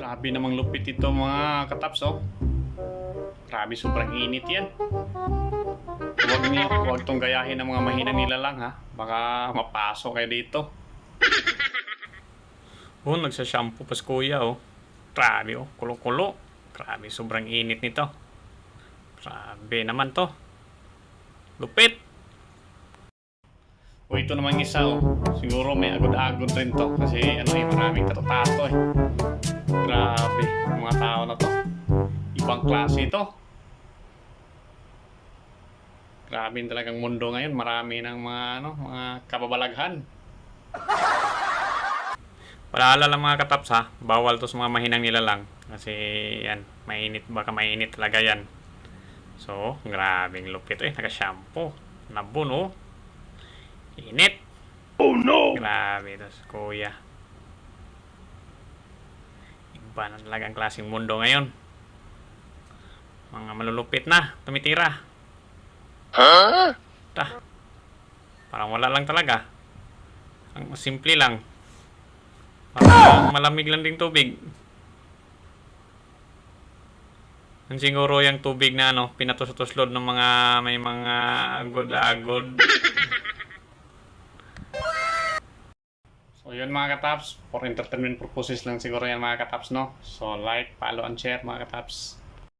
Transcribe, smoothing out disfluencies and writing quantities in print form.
Grabe namang lupit ito mga kataps, oh. Grabe, sobrang init yan. Huwag tong gayahin ng mga mahinang nilalang, ha. Baka mapasok kayo dito. Oh, nagsashampoo pa si kuya, oh. Grabe, oh. Kulo-kulo. Grabe, sobrang init nito. Grabe naman to. Lupit. O ito naman isa, oh. Siguro may agod-agod rin to. Kasi maraming tato-tato, eh. Grabe, yung mga tao na to. Ibang klase ito. Grabe talagang mundo ngayon. Marami ng mga kababalaghan. Paalala mga kataps, ha. Bawal to sa mga mahinang nilalang. Kasi yan, mainit, baka mainit talaga yan. So, grabing lupit, eh. Naka-shampoo. Nabun, oh. Init. Oh no! Grabe ito sa kuya. Iba na talaga ang klaseng mundo ngayon. Mga malulupit na, tumitira. Huh? Parang wala lang talaga. Ang simple lang. Parang malamig lang ding tubig. Ang siguro yung tubig na pinatuslood ng mga may mga agod-agod. So yun mga kataps, for entertainment purposes lang siguro yan mga kataps, no? So like, follow and share mga kataps.